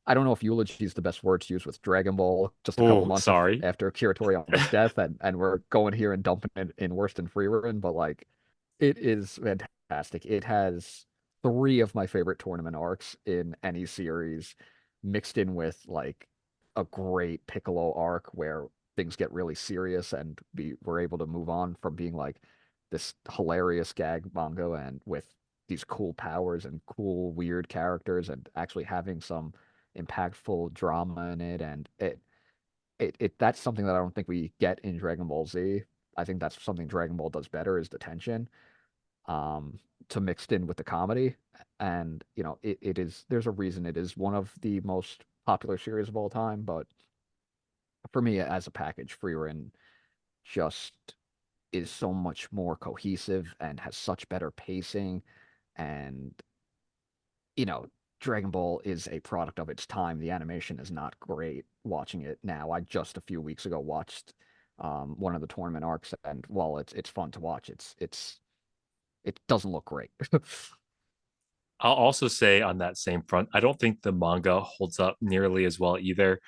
I don't know if eulogy is the best word to use with Dragon Ball just a couple Oh, months sorry. after Akira Toriyama's death, and we're going here and dumping it in worse than Frieren, but like it is fantastic. It has three of my favorite tournament arcs in any series, mixed in with like a great Piccolo arc where things get really serious and we're able to move on from being like this hilarious gag manga and with these cool powers and cool weird characters and actually having some impactful drama in it and it that's something that I don't think we get in Dragon Ball Z. I think that's something Dragon Ball does better is the tension um, to mixed in with the comedy. And, you know, it is, there's a reason it is one of the most popular series of all time. But for me, as a package, Frieren just is so much more cohesive and has such better pacing. And, you know, Dragon Ball is a product of its time. The animation is not great watching it now. I just a few weeks ago watched one of the tournament arcs, and while it's fun to watch, it doesn't look great. I'll also say on that same front, I don't think the manga holds up nearly as well either.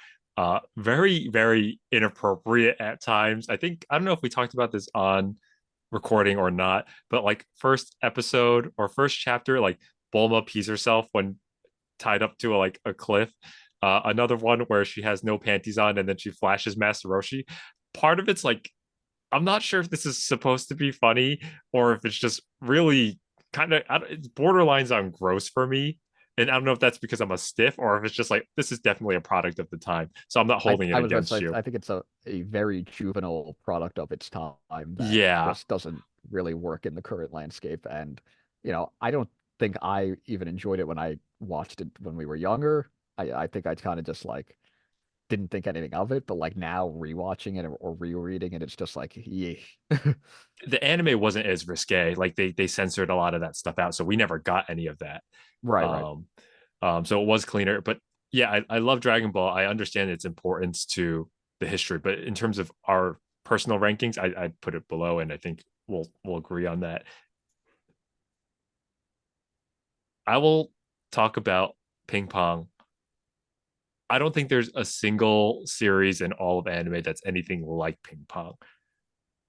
Very, very inappropriate at times. I don't know if we talked about this on recording or not, but like first episode or first chapter, like Bulma pees herself when tied up to like a cliff. Another one where she has no panties on and then she flashes Master Roshi. Part of it's like I'm not sure if this is supposed to be funny or if it's just really kind of it's borderlines on gross for me. And I don't know if that's because I'm a stiff or if it's just like this is definitely a product of the time. So I'm not holding it I was about to against say, you. I think it's a very juvenile product of its time that Yeah. just doesn't really work in the current landscape. And, you know, I don't think I even enjoyed it when I watched it when we were younger. I think I kind of just like didn't think anything of it, but like now rewatching it or rereading it, it's just like, yeah. The anime wasn't as risque. Like they censored a lot of that stuff out. So we never got any of that. Right, right. Um, so it was cleaner. But yeah, I love Dragon Ball. I understand its importance to the history, but in terms of our personal rankings, I'd put it below, and I think we'll agree on that. I will talk about ping pong. I don't think there's a single series in all of anime that's anything like ping pong.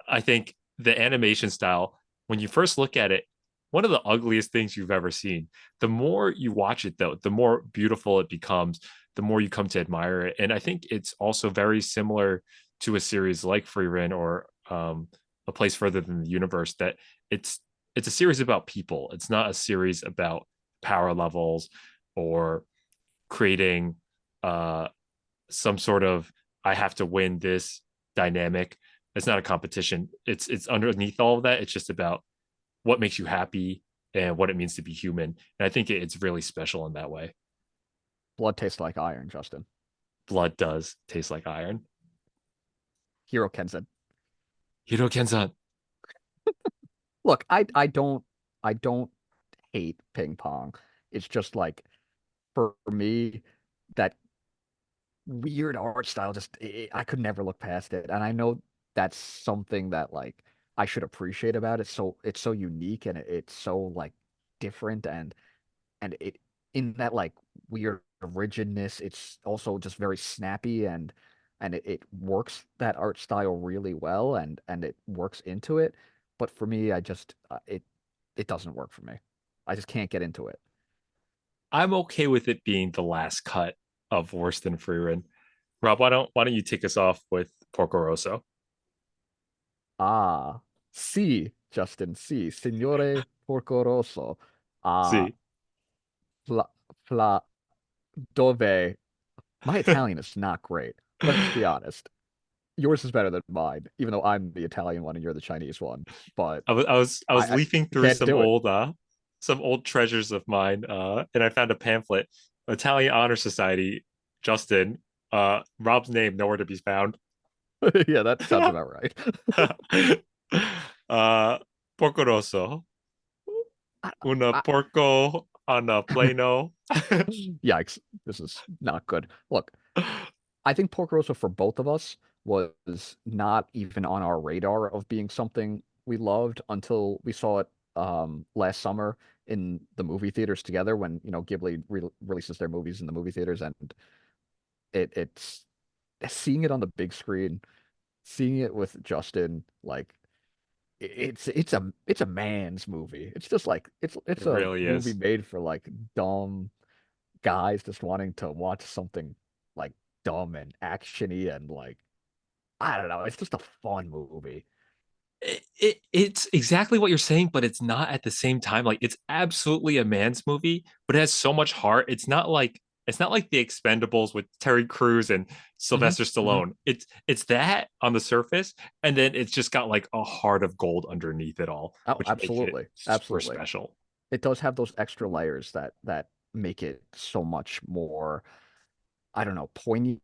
I think the animation style, when you first look at it, one of the ugliest things you've ever seen. The more you watch it, though, the more beautiful it becomes, the more you come to admire it. And I think it's also very similar to a series like Frieren or A Place Further Than the Universe, that it's it's a series about people. It's not a series about power levels or creating uh, some sort of I have to win this dynamic. It's not a competition. It's underneath all of that. It's just about what makes you happy and what it means to be human. And I think it's really special in that way. Blood tastes like iron, Justin. Blood does taste like iron. Hero Kenzen. Hiro Kenzan. Look, I don't hate ping pong. It's just like for me, that weird art style just I could never look past it. And I know that's something that like I should appreciate about it. So it's so unique and it's so like different and it in that like weird rigidness. It's also just very snappy and it works that art style really well and it works into it. But for me, I just it doesn't work for me. I just can't get into it. I'm okay with it being the last cut of Worse Than Frieren. Rob, why don't you take us off with Porco Rosso? Ah, sì, Justin, sì, Signore Porco Rosso. Ah, See, fla, fla, dove? My Italian is not great. Let's be honest. Yours is better than mine, even though I'm the Italian one and you're the Chinese one. But I was I leafing through can't do it. some old treasures of mine, and I found a pamphlet, Italian Honor Society. Justin, Rob's name nowhere to be found. Yeah, that sounds about right. uh, Porco Rosso, I, una I, porco on a plano. yikes, this is not good. Look, I think Porco Rosso for both of us was not even on our radar of being something we loved until we saw it last summer in the movie theaters together when, Ghibli releases their movies in the movie theaters and it's seeing it on the big screen, seeing it with Justin, like it's a man's movie. It's just like It it's a really movie is. made for like dumb guys just wanting to watch something like dumb and actiony and like I don't know. It's just a fun movie. It's exactly what you're saying, but it's not at the same time. Like it's absolutely a man's movie, but it has so much heart. It's not like The Expendables with Terry Crews and Hmm. Sylvester Hmm. Stallone. It's that on the surface, and then it's just got like a heart of gold underneath it all, Oh, which makes it absolutely, super absolutely. special. It does have those extra layers that make it so much more. I don't know, poignant.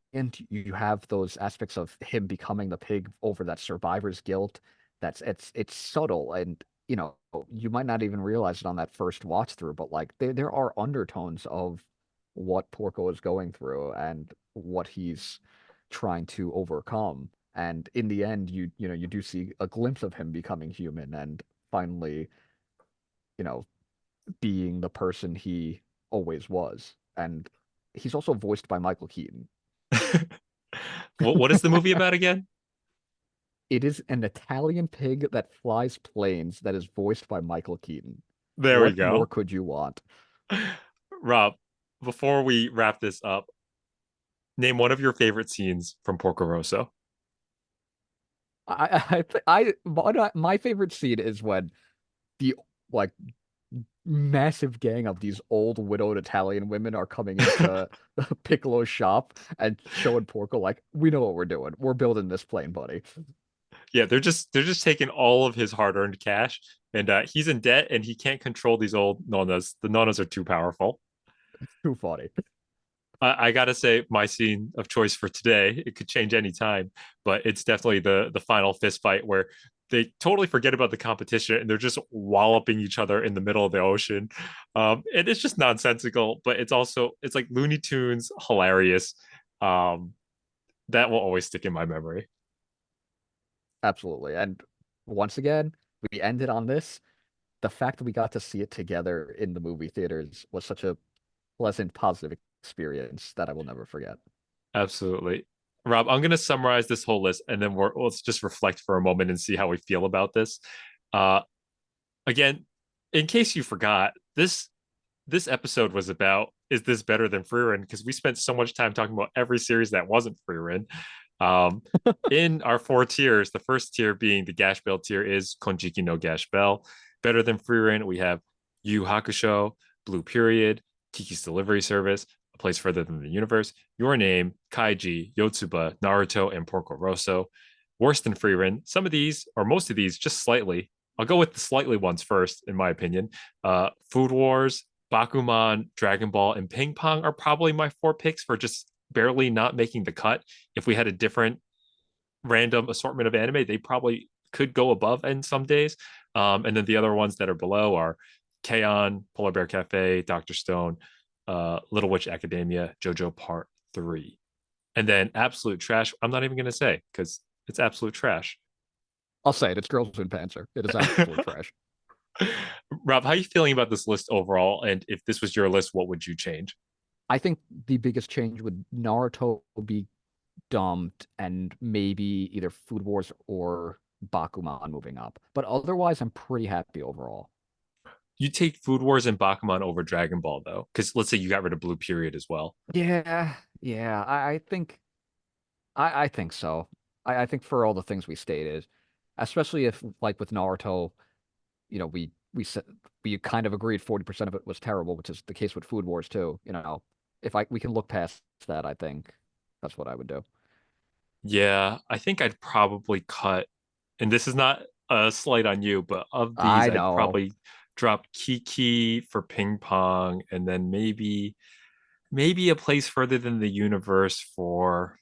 You have those aspects of him becoming the pig over that survivor's guilt. It's subtle and you might not even realize it on that first watch through, but like there are undertones of what Porco is going through and what he's trying to overcome. And in the end, you do see a glimpse of him becoming human and finally, you know, being the person he always was. And he's also voiced by Michael Keaton. What is the movie about again? It is an Italian pig that flies planes that is voiced by Michael Keaton. There we What more go. could you want? Rob, before we wrap this up, name one of your favorite scenes from Porco Rosso. My favorite scene is when the like massive gang of these old widowed Italian women are coming into Piccolo's shop and showing Porco like, we know what we're doing. We're building this plane, buddy. Yeah, they're just taking all of his hard-earned cash, and he's in debt, and he can't control these old nonas. The nonas are too powerful. Too funny. I gotta say, my scene of choice for today, it could change any time, but it's definitely the final fist fight where they totally forget about the competition and they're just walloping each other in the middle of the ocean. And it's just nonsensical, but it's like Looney Tunes hilarious. Um, that will always stick in my memory. Absolutely. And once again, we ended on this. The fact that we got to see it together in the movie theaters was such a pleasant, positive experience that I will never forget. Absolutely. Rob, I'm going to summarize this whole list and then let's just reflect for a moment and see how we feel about this. Uh, Again, in case you forgot, this episode was about is this better than Frieren? Because we spent so much time talking about every series that wasn't Frieren. Um, in our four tiers, the first tier being the Gash Bell tier is Konjiki no Gash Bell. Better than Frieren, we have Yu Hakusho, Blue Period, Kiki's Delivery Service, A Place Further Than the Universe, Your Name, Kaiji, Yotsuba, Naruto, and Porco Rosso. Worse than Frieren, some of these, or most of these, just slightly. I'll go with the slightly ones first, in my opinion. Food Wars, Bakuman, Dragon Ball, and Ping Pong are probably my four picks for just barely not making the cut. If we had a different random assortment of anime, they probably could go above in some days. And then the other ones that are below are K-On!, Polar Bear Cafe, Dr. Stone, Little Witch Academia, JoJo Part 3. And then absolute trash, I'm not even going to say because it's absolute trash. I'll say it, it's Girls in Panzer. It is absolute trash. Rob, how are you feeling about this list overall? And if this was your list, what would you change? I think the biggest change would Naruto be dumped and maybe either Food Wars or Bakuman moving up. But otherwise, I'm pretty happy overall. You take Food Wars and Bakuman over Dragon Ball though, because let's say you got rid of Blue Period as well. Yeah, yeah, I think I think so. I think for all the things we stated, especially if like with Naruto, we said we kind of agreed 40% of it was terrible, which is the case with Food Wars too. If we can look past that, I think that's what I would do. Yeah, I think I'd probably cut, and this is not a slight on you, but of these, I I'd know. probably drop Kiki for ping pong, and then maybe a place further than the universe for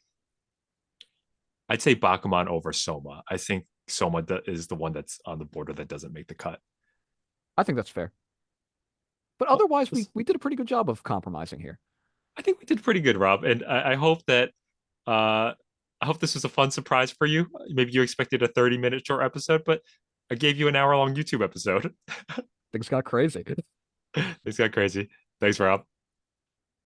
I'd say Bakuman over Soma. I think Soma is the one that's on the border that doesn't make the cut. I think that's fair. But Well, otherwise, we did a pretty good job of compromising here. I think we did pretty good, Rob, and I hope that uh, I hope this was a fun surprise for you. Maybe you expected a 30-minute short episode, but I gave you an hour long YouTube episode. Things got crazy. It's got crazy. Thanks, Rob.